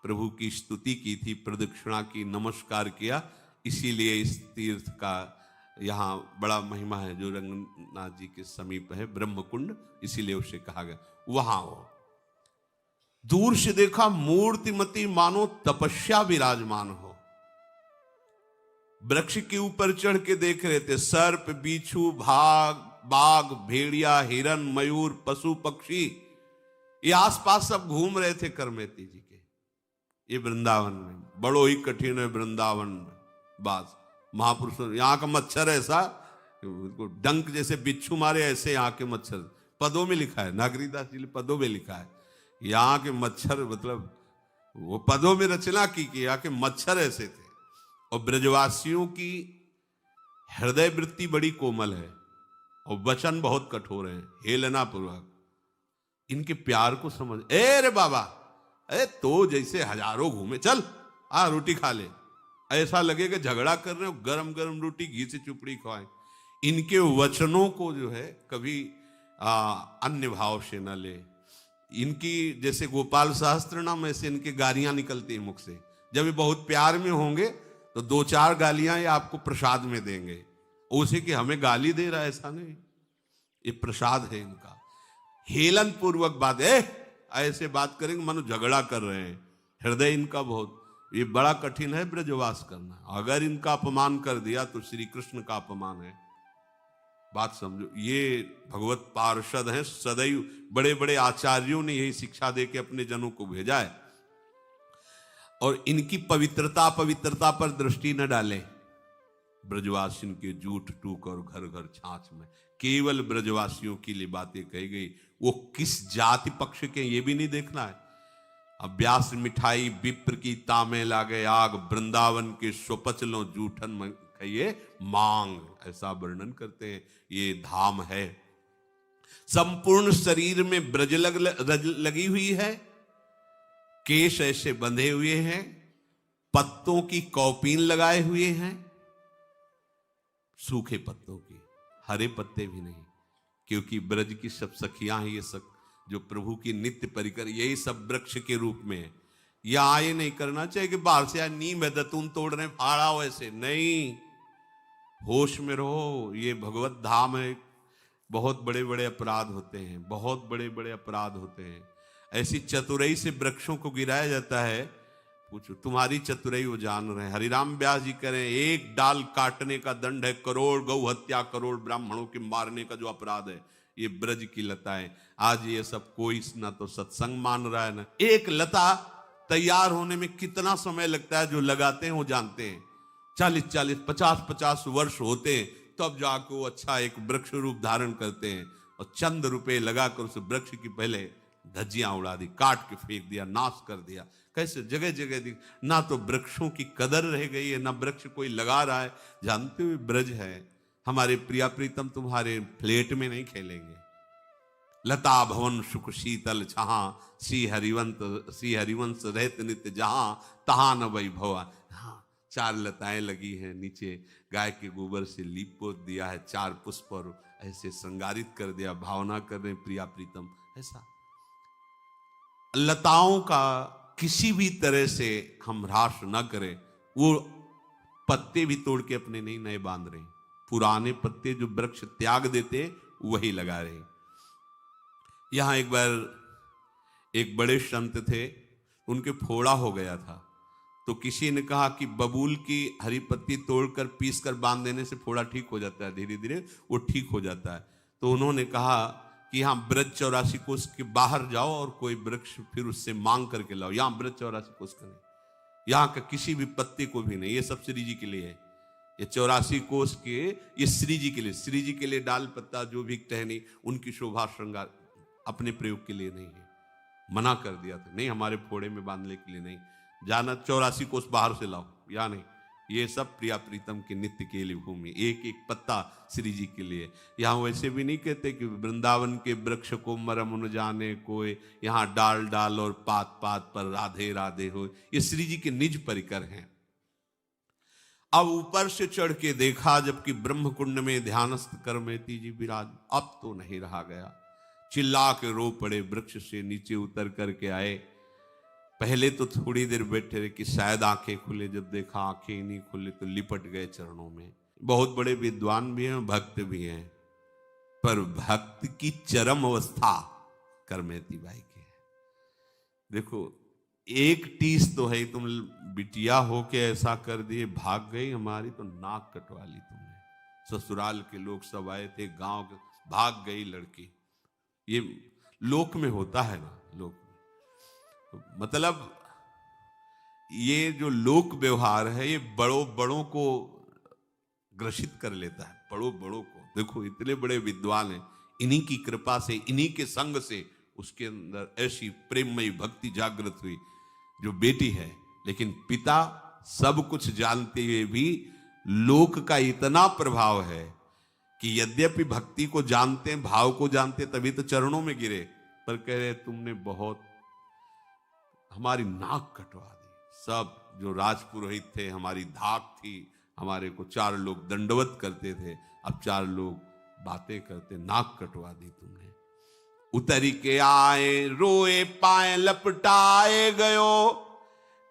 प्रभु की स्तुति की थी, प्रदक्षिणा की, नमस्कार किया। इसीलिए इस तीर्थ का यहाँ बड़ा महिमा है, जो रंगनाथ जी के समीप है ब्रह्म कुंड, इसीलिए उसे कहा गया। वहां हो दूर से देखा मूर्तिमती, मानो तपस्या विराजमान हो। वृक्ष के ऊपर चढ़ के देख रहे थे सर्प, बिच्छू, बाघ, भेड़िया, हिरन, मयूर, पशु पक्षी, ये आसपास सब घूम रहे थे करमेती जी के। ये वृंदावन में बड़ो ही कठिन है वृंदावन बास महापुरुषों। यहाँ का मच्छर ऐसा डंक जैसे बिच्छू मारे, ऐसे यहाँ के मच्छर। पदों में लिखा है, नागरीदास जी ने पदों में लिखा है, यहाँ के मच्छर, मतलब वो पदों में रचना की कि यहाँ के मच्छर ऐसे थे। और ब्रजवासियों की हृदय वृत्ति बड़ी कोमल है और वचन बहुत कठोर है, हेलना पूर्वक। इनके प्यार को समझ, ए रे बाबा, अरे तो जैसे हजारों घूमे, चल आ रोटी खा ले। ऐसा लगेगा झगड़ा कर रहे हो, गरम गरम रोटी घी से चुपड़ी खवाए। इनके वचनों को जो है कभी अन्य भाव से न ले। इनकी जैसे गोपाल सहस्त्र नाम, ऐसे इनके गालियां निकलती है मुख से। जब ये बहुत प्यार में होंगे तो 2-4 गालियां ये आपको प्रसाद में देंगे। उसे कि हमें गाली दे रहा है, ऐसा नहीं, ये प्रसाद है इनका। हेलन पूर्वक बात है, ऐसे बात करेंगे मानो झगड़ा कर रहे हैं। हृदय इनका बहुत, ये बड़ा कठिन है ब्रजवास करना। अगर इनका अपमान कर दिया तो श्री कृष्ण का अपमान है। बात समझो, ये भगवत पार्षद हैं सदैव। बड़े बड़े आचार्यों ने यही शिक्षा दे के अपने जनों को भेजा है। और इनकी पवित्रता पर दृष्टि न डाले। ब्रजवासियों के जूठ टूक और घर घर छाछ में केवल ब्रजवासियों के लिए बातें कही गई। वो किस जाति पक्ष के ये भी नहीं देखना है। अब व्यास मिठाई विप्र की तामे लागे आग, वृंदावन के स्वपचलों जूठन में खाइए मांग, ऐसा वर्णन करते हैं। ये धाम है, संपूर्ण शरीर में ब्रज लगी हुई है, केश ऐसे बंधे हुए हैं, पत्तों की कौपीन लगाए हुए हैं, सूखे पत्तों की, हरे पत्ते भी नहीं, क्योंकि ब्रज की सब सखियां ही ये सब जो प्रभु की नित्य परिकर, यही सब वृक्ष के रूप में है। या आए नहीं करना चाहिए कि बाहर से नीम है दतून तोड़ रहे फाड़ा हो, ऐसे नहीं, होश में रहो। ये भगवत धाम है, बहुत बड़े बड़े अपराध होते हैं, बहुत बड़े बड़े अपराध होते हैं। ऐसी चतुराई से वृक्षों को गिराया जाता है, पूछो तुम्हारी चतुराई वो जान रहे हैं। हरिराम व्यास जी करें, एक डाल काटने का दंड है करोड़ गौ हत्या, करोड़ ब्राह्मणों के मारने का जो अपराध है, ये ब्रज की लताएं। आज ये सब कोई ना तो सत्संग मान रहा है ना, एक लता तैयार होने में कितना समय लगता है, जो लगाते हैं वो जानते हैं। 40-40, 50-50 वर्ष होते हैं तब जाकर वो अच्छा एक वृक्ष रूप धारण करते हैं, और चंद रुपए लगाकर उस वृक्ष की पहले धज्जियां उड़ा दी, काट के फेंक दिया, नाश कर दिया। कैसे जगह जगह दी, ना तो वृक्षों की कदर रह गई है, ना वृक्ष कोई लगा रहा है। जानते हुए ब्रज है, हमारे प्रिया प्रीतम तुम्हारे फ्लैट में नहीं खेलेंगे। लता भवन सुख शीतल छहा, श्री हरिवंश रहत नित्य जहां, तहां न वैभवा। हाँ, 4 लताएं लगी हैं, नीचे गाय के गोबर से लीप पोत दिया है, 4 पुष्प और ऐसे श्रृंगारित कर दिया, भावना कर रहे प्रिया प्रीतम। ऐसा लताओं का किसी भी तरह से हम ह्रास न करें। वो पत्ते भी तोड़ के अपने नहीं नए बांध रहे, पुराने पत्ते जो वृक्ष त्याग देते वही लगा रहे। यहां एक बार एक बड़े संत थे, उनके फोड़ा हो गया था, तो किसी ने कहा कि बबूल की हरी पत्ती तोड़कर पीसकर बांध देने से फोड़ा ठीक हो जाता है, धीरे धीरे वो ठीक हो जाता है। तो उन्होंने कहा कि यहाँ ब्रज 84 कोस के बाहर जाओ और कोई वृक्ष फिर उससे मांग करके लाओ। यहाँ ब्रज 84 कोस का नहीं, यहाँ का किसी भी पत्ते को भी नहीं, ये सब श्री जी के लिए है। ये 84 कोस के ये श्री जी के लिए, श्री जी के लिए डाल पत्ता जो भी टहनी उनकी शोभा श्रृंगार अपने प्रयोग के लिए नहीं है, मना कर दिया था। नहीं, हमारे फोड़े में बांधने के लिए नहीं, जाना 84 कोस बाहर से लाओ, या नहीं। ये सब प्रिया प्रीतम की नित्य के लिए भूमि, एक एक पत्ता श्री जी के लिए। यहाँ वैसे भी नहीं कहते कि वृंदावन के वृक्ष को मरम न जाने कोई, यहाँ डाल डाल और पात पात पर राधे राधे हो। ये श्री जी के निज परिकर हैं। अब ऊपर से चढ़ के देखा, जबकि ब्रह्म कुंड में ध्यानस्थ करमेती जी विराज। अब तो नहीं रहा गया, चिल्ला के रो पड़े, वृक्ष से नीचे उतर करके आए। पहले तो थोड़ी देर बैठे रहे कि शायद आंखें खुले, जब देखा आंखें ही नहीं खुले तो लिपट गए चरणों में। बहुत बड़े विद्वान भी हैं, भक्त भी हैं, पर भक्त की चरम अवस्था करमेती बाई की है। देखो, एक टीस तो है, तुम बिटिया हो के ऐसा कर दिए, भाग गई हमारी तो नाक कटवा ली तुमने। ससुराल के लोग सब आए थे, गांव के, भाग गई लड़की। ये लोक में होता है ना, लोक मतलब ये जो लोक व्यवहार है, ये बड़ों को ग्रसित कर लेता है, बड़ों को। देखो, इतने बड़े विद्वान हैं, इन्हीं की कृपा से, इन्हीं के संग से उसके अंदर ऐसी प्रेममयी भक्ति जागृत हुई जो बेटी है। लेकिन पिता सब कुछ जानते हुए भी लोक का इतना प्रभाव है कि यद्यपि भक्ति को जानते, भाव को जानते, तभी तो चरणों में गिरे, पर कह रहे तुमने बहुत हमारी नाक कटवा दी। सब जो राजपुरोहित थे, हमारी धाक थी, हमारे को 4 लोग दंडवत करते थे, अब 4 लोग बातें करते, नाक कटवा दी तुमने। उतरी के आए, रोए पाए लपटाए गयो,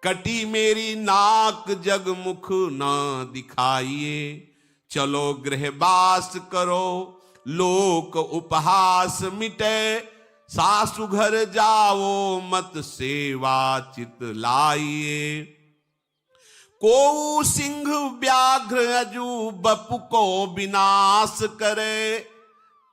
कटी मेरी नाक जगमुख ना दिखाइए। चलो गृहवास करो, लोक उपहास मिटे, सासु घर जाओ मत सेवा चित लाइए। को सिंह व्याघ्र अजू बपु को विनाश करे,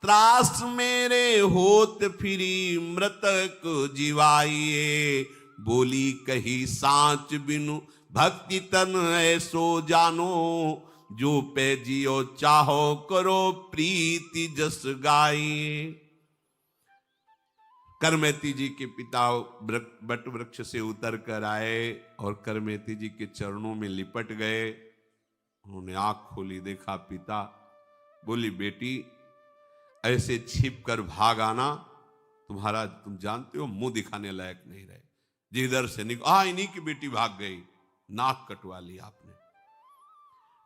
त्रास मेरे होत फिरी मृतक जीवाइए। बोली कही सांच बिनु भक्ति तन ऐसो जानो, जो पे जियो चाहो करो प्रीति जस गाइए। करमेती जी के पिता बट वृक्ष से उतर कर आए और करमेती जी के चरणों में लिपट गए। उन्होंने आंख खोली, देखा पिता। बोली, बेटी ऐसे छिप कर भाग आना, तुम्हारा तुम जानते हो मुंह दिखाने लायक नहीं रहे। जिधर से इन्हीं की बेटी भाग गई, नाक कटवा ली आपने,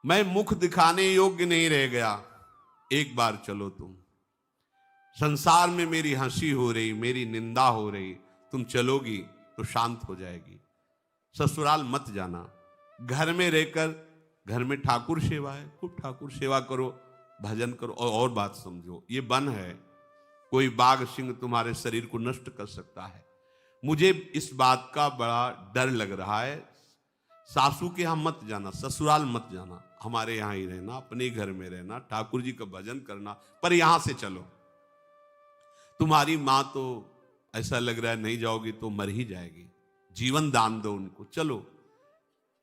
मैं मुख दिखाने योग्य नहीं रह गया। एक बार चलो तुम, संसार में मेरी हंसी हो रही, मेरी निंदा हो रही, तुम चलोगी तो शांत हो जाएगी। ससुराल मत जाना, घर में रहकर, घर में ठाकुर सेवा है, खूब ठाकुर सेवा करो, भजन करो। और बात समझो, ये वन है, कोई बाघ सिंह तुम्हारे शरीर को नष्ट कर सकता है। मुझे इस बात का बड़ा डर लग रहा है। सासू के यहां मत जाना, ससुराल मत जाना, हमारे यहां ही रहना, अपने घर में रहना, ठाकुर जी का भजन करना, पर यहां से चलो। तुम्हारी मां तो ऐसा लग रहा है नहीं जाओगी तो मर ही जाएगी, जीवन दान दो उनको, चलो।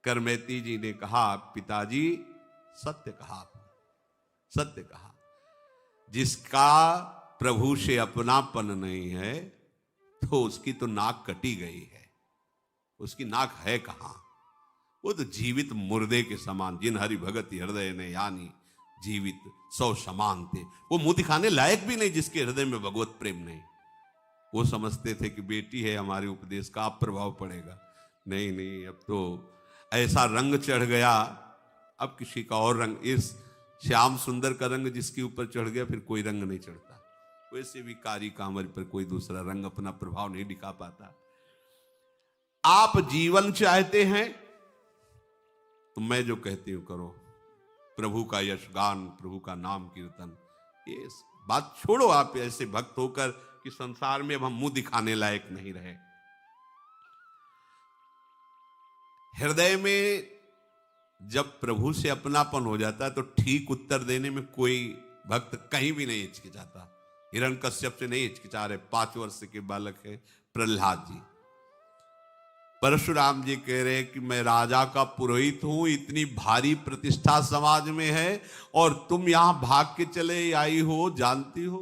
करमेती जी ने कहा, पिताजी सत्य कहा आपने, सत्य कहा। जिसका प्रभु से अपनापन नहीं है तो उसकी तो नाक कटी गई है, उसकी नाक है कहां? वो तो जीवित मुर्दे के समान, जिन हरि भगत हृदय ने यानी जीवित सौ समान थे। वो मुंह दिखाने लायक भी नहीं जिसके हृदय में भगवत प्रेम नहीं। वो समझते थे कि बेटी है, हमारे उपदेश का आप प्रभाव पड़ेगा। नहीं नहीं, अब तो ऐसा रंग चढ़ गया, अब किसी का और रंग, इस श्याम सुंदर का रंग जिसके ऊपर चढ़ गया फिर कोई रंग नहीं चढ़ता। वैसे भी कारी कांवर पर कोई दूसरा रंग अपना प्रभाव नहीं दिखा पाता। आप जीवन चाहते हैं तो मैं जो कहती हूं करो, प्रभु का यशगान, प्रभु का नाम कीर्तन, ये बात छोड़ो। आप ऐसे भक्त होकर कि संसार में अब हम मुंह दिखाने लायक नहीं रहे। हृदय में जब प्रभु से अपनापन हो जाता है तो ठीक उत्तर देने में कोई भक्त कहीं भी नहीं हिचकिचाता। हिरण्यकश्यप से नहीं हिचकिचा रहे, 5 वर्ष के बालक है प्रहलाद जी। परशुराम जी कह रहे हैं कि मैं राजा का पुरोहित हूं, इतनी भारी प्रतिष्ठा समाज में है और तुम यहां भाग के चले आई हो, जानती हो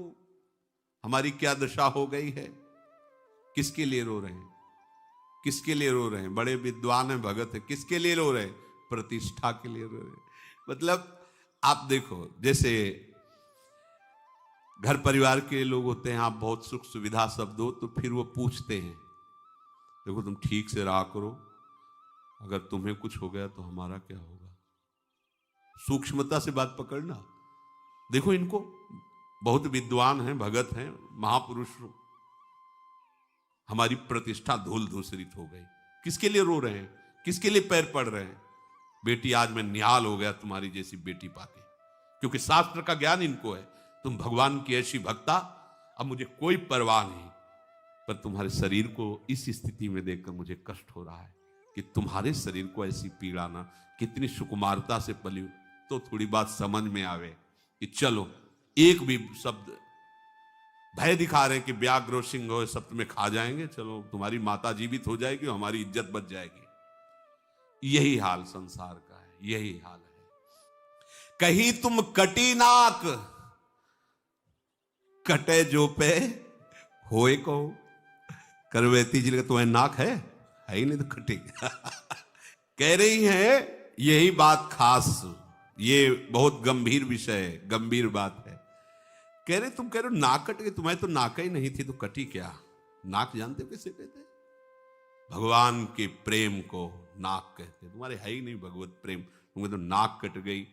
हमारी क्या दशा हो गई है। किसके लिए रो रहे हैं? किसके लिए रो रहे हैं? बड़े विद्वान हैं, भगत है, किसके लिए रो रहे हैं? प्रतिष्ठा के लिए रो रहे हैं। मतलब आप देखो, जैसे घर परिवार के लोग होते हैं, आप बहुत सुख सुविधा सब दो तो फिर वो पूछते हैं, देखो तुम ठीक से रहा करो, अगर तुम्हें कुछ हो गया तो हमारा क्या होगा। सूक्ष्मता से बात पकड़ना। देखो इनको, बहुत विद्वान हैं, भगत हैं, महापुरुष, हमारी प्रतिष्ठा धूल धूसरित हो गई। किसके लिए रो रहे हैं? किसके लिए पैर पड़ रहे हैं? बेटी आज मैं निहाल हो गया तुम्हारी जैसी बेटी पाके, क्योंकि शास्त्र का ज्ञान इनको है। तुम भगवान की ऐसी भक्ता, अब मुझे कोई परवाह नहीं, पर तुम्हारे शरीर को इस स्थिति में देखकर मुझे कष्ट हो रहा है कि तुम्हारे शरीर को ऐसी पीड़ा ना, कितनी सुकुमारता से पली तो थोड़ी बात समझ में आवे कि चलो एक भी शब्द, भय दिखा रहे हैं कि व्याघ्र सिंह हो सब तुम्हें खा जाएंगे, चलो तुम्हारी माता जीवित हो जाएगी, हमारी इज्जत बच जाएगी। यही हाल संसार का है, यही हाल है। कहीं तुम कटी नाक, कटे जो पे होए को। करवेती जी तुम्हें नाक है ही नहीं तो कटेगी। कह रही है यही बात खास, ये बहुत गंभीर विषय है, गंभीर बात है। कह रहे तुम कह रहे हो नाक कट गई, तुम्हें तो नाक ही नहीं थी तो कटी क्या? नाक जानते हो किसे कहते? भगवान के प्रेम को नाक कहते। तुम्हारे है ही नहीं भगवत प्रेम, तुम्हें तो नाक कट गई।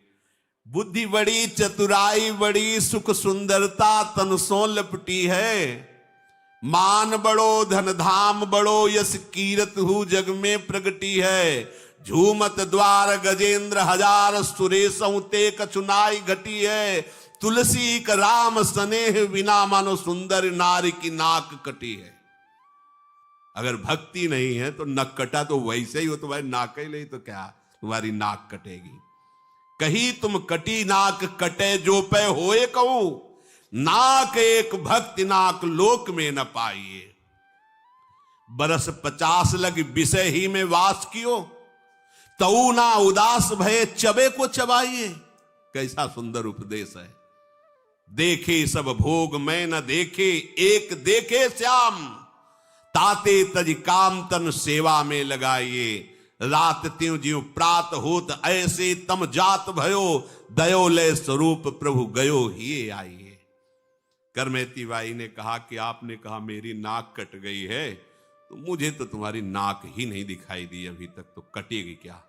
बुद्धि बड़ी, चतुराई बड़ी, सुख सुंदरता तन सो लपटी है। मान बड़ो, धन धाम बड़ो, यस कीरत हु जग में प्रगटी है। झूमत द्वार गजेंद्र हजार, सुरेश ते कचुनाई घटी है। तुलसी का राम स्नेह बिना, मानो सुंदर नारी की नाक कटी है। अगर भक्ति नहीं है तो नक कटा तो वैसे ही हो, तुम्हारी नाक ही नहीं तो क्या तुम्हारी नाक कटेगी। कहीं तुम कटी नाक कटे जो पे होए कहूं, नाक एक भक्ति नाक लोक में न पाइए। बरस 50 लग विषय ही में वास कियो, तऊ ना उदास भय चबे को चबाइए। कैसा सुंदर उपदेश है। देखे सब भोग मैं न देखे, एक देखे श्याम, ताते तज काम तन सेवा में लगाइए, रात त्यों ज्यों प्रात होत ऐसे, तम जात भयो दयो लय स्वरूप प्रभु गयो ही आइए। करमेती बाई ने कहा कि आपने कहा मेरी नाक कट गई है, तो मुझे तो तुम्हारी नाक ही नहीं दिखाई दी अभी तक, तो कटेगी क्या?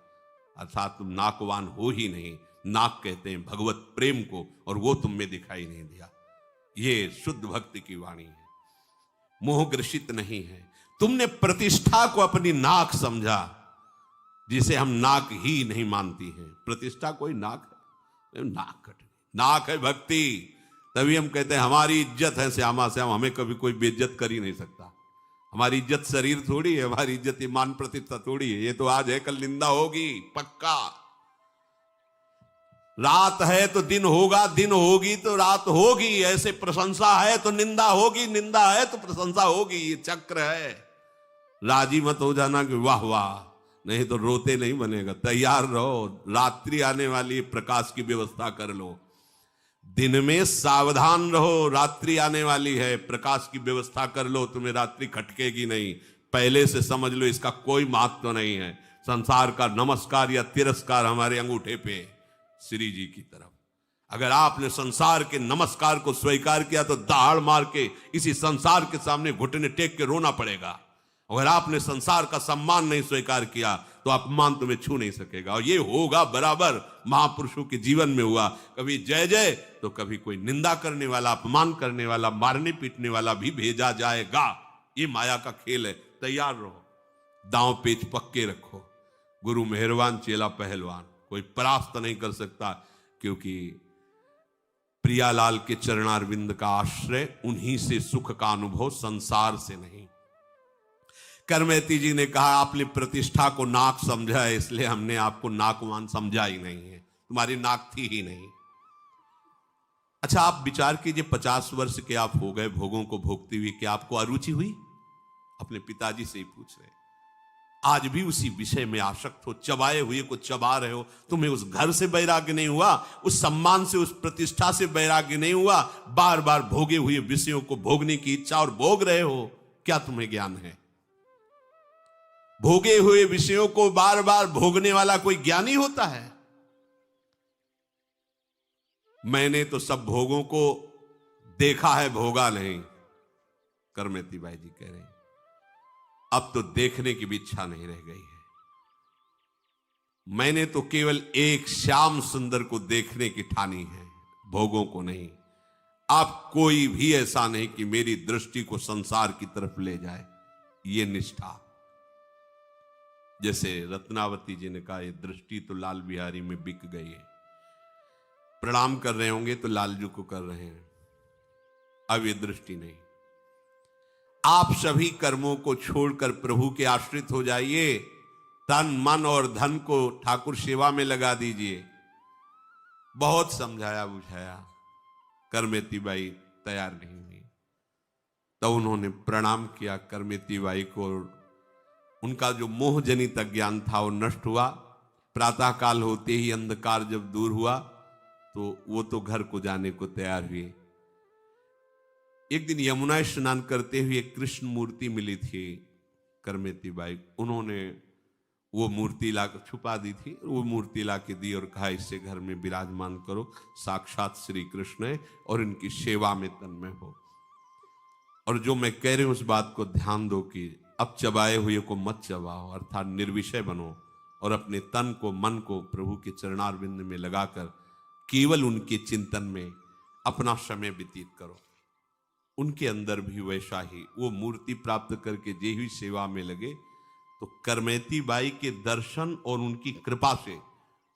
अर्थात तुम नाकवान हो ही नहीं। नाक कहते हैं भगवत प्रेम को, और वो तुम में दिखाई नहीं दिया। ये शुद्ध भक्ति की वाणी है, मोहग्रसित नहीं है। तुमने प्रतिष्ठा को अपनी नाक समझा, जिसे हम नाक ही नहीं मानती हैं। प्रतिष्ठा कोई नाक है? नाक कट गई, नाक है भक्ति। तभी हम कहते हैं हमारी इज्जत है श्यामा श्याम, हमें कभी कोई बेइज्जत कर ही नहीं सकता। हमारी इज्जत शरीर थोड़ी है, हमारी इज्जत ईमान प्रतिष्ठा थोड़ी है। ये तो आज है, कल निंदा होगी पक्का। रात है तो दिन होगा, दिन होगी तो रात होगी। ऐसे प्रशंसा है तो निंदा होगी, निंदा है तो प्रशंसा होगी। ये चक्र है। राजी मत हो जाना कि वाह वाह, नहीं तो रोते नहीं बनेगा। तैयार रहो, रात्रि आने वाली, प्रकाश की व्यवस्था कर लो। दिन में सावधान रहो, रात्रि आने वाली है, प्रकाश की व्यवस्था कर लो, तुम्हें रात्रि खटकेगी नहीं। पहले से समझ लो, इसका कोई महत्व नहीं है। संसार का नमस्कार या तिरस्कार हमारे अंगूठे पे श्री जी की तरफ। अगर आपने संसार के नमस्कार को स्वीकार किया तो दहाड़ मार के इसी संसार के सामने घुटने टेक के रोना पड़ेगा। अगर आपने संसार का सम्मान नहीं स्वीकार किया तो अपमान तुम्हें छू नहीं सकेगा। और ये होगा बराबर महापुरुषों के जीवन में हुआ, कभी जय जय तो कभी कोई निंदा करने वाला, अपमान करने वाला, मारने पीटने वाला भी भेजा जाएगा। ये माया का खेल है। तैयार रहो, दांव पेच पक्के रखो। गुरु मेहरबान, चेला पहलवान, कोई परास्त नहीं कर सकता, क्योंकि प्रियालाल के चरणारविंद का आश्रय, उन्हीं से सुख का अनुभव, संसार से नहीं। करमेती जी ने कहा आपने प्रतिष्ठा को नाक समझा है, इसलिए हमने आपको नाकवान समझा ही नहीं है, तुम्हारी नाक थी ही नहीं। अच्छा, आप विचार कीजिए, 50 वर्ष के आप हो गए भोगों को भोगते हुए, क्या आपको अरुचि हुई? अपने पिताजी से ही पूछ रहे। आज भी उसी विषय में आसक्त हो, चबाए हुए को चबा रहे हो। तुम्हें उस घर से वैराग्य नहीं हुआ, उस सम्मान से, उस प्रतिष्ठा से वैराग्य नहीं हुआ। बार बार भोगे हुए विषयों को भोगने की इच्छा और भोग रहे हो। क्या तुम्हें ज्ञान है? भोगे हुए विषयों को बार बार भोगने वाला कोई ज्ञानी होता है? मैंने तो सब भोगों को देखा है, भोगा नहीं। करमेती बाई जी कह रहे हैं अब तो देखने की भी इच्छा नहीं रह गई है। मैंने तो केवल एक श्याम सुंदर को देखने की ठानी है, भोगों को नहीं। अब कोई भी ऐसा नहीं कि मेरी दृष्टि को संसार की तरफ ले जाए। ये निष्ठा, जैसे रत्नावती जी ने कहा, ये दृष्टि तो लाल बिहारी में बिक गई है। प्रणाम कर रहे होंगे तो लालजू को कर रहे हैं, अब ये दृष्टि नहीं। आप सभी कर्मों को छोड़कर प्रभु के आश्रित हो जाइए। तन मन और धन को ठाकुर सेवा में लगा दीजिए। बहुत समझाया बुझाया, करमेती बाई तैयार नहीं हुई। तो उन्होंने प्रणाम किया करमेती बाई को। उनका जो मोह जनित अज्ञान था वो नष्ट हुआ। प्रातः काल होते ही अंधकार जब दूर हुआ तो वो तो घर को जाने को तैयार हुए। एक दिन यमुना स्नान करते हुए एक कृष्ण मूर्ति मिली थी करमेती बाई। उन्होंने वो मूर्ति लाकर छुपा दी थी, वो मूर्ति लाके दी और कहा इसे घर में विराजमान करो, साक्षात श्री कृष्ण है और इनकी सेवा में तन्मय हो। और जो मैं कह रही हूं उस बात को ध्यान दो कि अब चबाए हुए को मत चबाओ, अर्थात निर्विषय बनो और अपने तन को, मन को प्रभु के चरणारविंद में लगाकर केवल उनके चिंतन में अपना समय व्यतीत करो। उनके अंदर भी वैसा ही वो मूर्ति प्राप्त करके जे ही सेवा में लगे तो करमेती बाई के दर्शन और उनकी कृपा से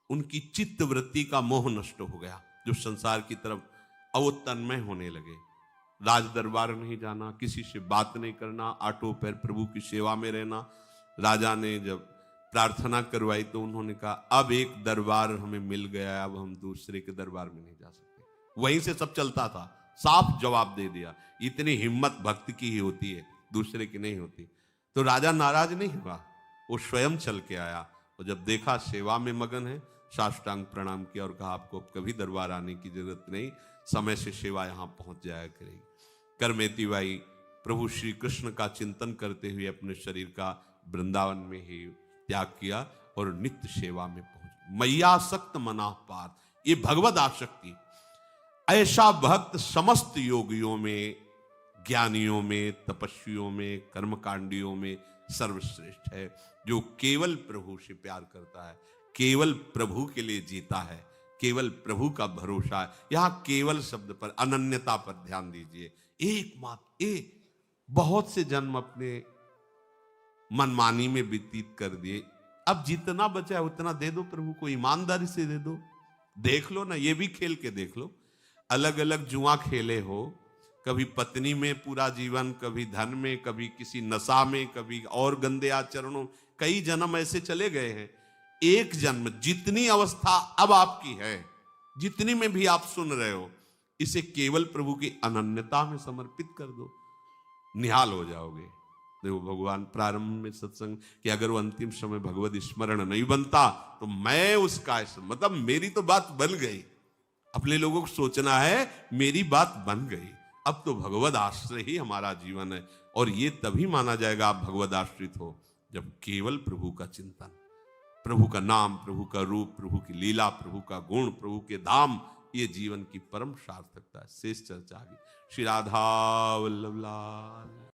उनकी चित्त वृत्ति का मोह नष्ट हो गया, जो संसार की तरफ अवतन्मय होने लगे। राज दरबार नहीं जाना, किसी से बात नहीं करना, आठों पैर प्रभु की सेवा में रहना। राजा ने जब प्रार्थना करवाई तो उन्होंने कहा अब एक दरबार हमें मिल गया, अब हम दूसरे के दरबार में नहीं जा सकते। वहीं से सब चलता था, साफ जवाब दे दिया। इतनी हिम्मत भक्त की ही होती है, दूसरे की नहीं होती। तो राजा नाराज नहीं हुआ, वो स्वयं चल के आया और जब देखा सेवा में मगन है, साष्टांग प्रणाम किया और कहा आपको अब कभी दरबार आने की जरूरत नहीं, समय से सेवा यहां पहुंच जाया करेगी। करमेती बाई प्रभु श्री कृष्ण का चिंतन करते हुए अपने शरीर का वृंदावन में ही त्याग किया और नित्य सेवा में पहुंच। मैयासक्त मना पार, ये भगवत आसक्ति, ऐसा भक्त समस्त योगियों में, ज्ञानियों में, तपस्वियों में, कर्मकांडियों में सर्वश्रेष्ठ है, जो केवल प्रभु से प्यार करता है, केवल प्रभु के लिए जीता है, केवल प्रभु का भरोसा है। यहां केवल शब्द पर, अनन्यता पर ध्यान दीजिए। एकमात्र बहुत से जन्म अपने मनमानी में व्यतीत कर दिए, अब जितना बचा है उतना दे दो प्रभु को, ईमानदारी से दे दो। देख लो ना, ये भी खेल के देख लो, अलग अलग जुआ खेले हो, कभी पत्नी में पूरा जीवन, कभी धन में, कभी किसी नशा में, कभी और गंदे आचरणों, कई जन्म ऐसे चले गए हैं। एक जन्म, जितनी अवस्था अब आपकी है, जितनी में भी आप सुन रहे हो, इसे केवल प्रभु की अनन्यता में समर्पित कर दो, निहाल हो जाओगे। देखो भगवान प्रारंभ में सत्संग कि अगर वो अंतिम समय भगवत स्मरण नहीं बनता तो मैं उसका, मतलब मेरी तो बात बन गई। अपने लोगों को सोचना है मेरी बात बन गई, अब तो भगवत आश्रय ही हमारा जीवन है। और ये तभी माना जाएगा आप भगवत आश्रित हो जब केवल प्रभु का चिंतन, प्रभु का नाम, प्रभु का रूप, प्रभु की लीला, प्रभु का गुण, प्रभु के धाम, ये जीवन की परम सार्थकता है। शेष चर्चा आगे। श्री राधा वल्लभ लाल।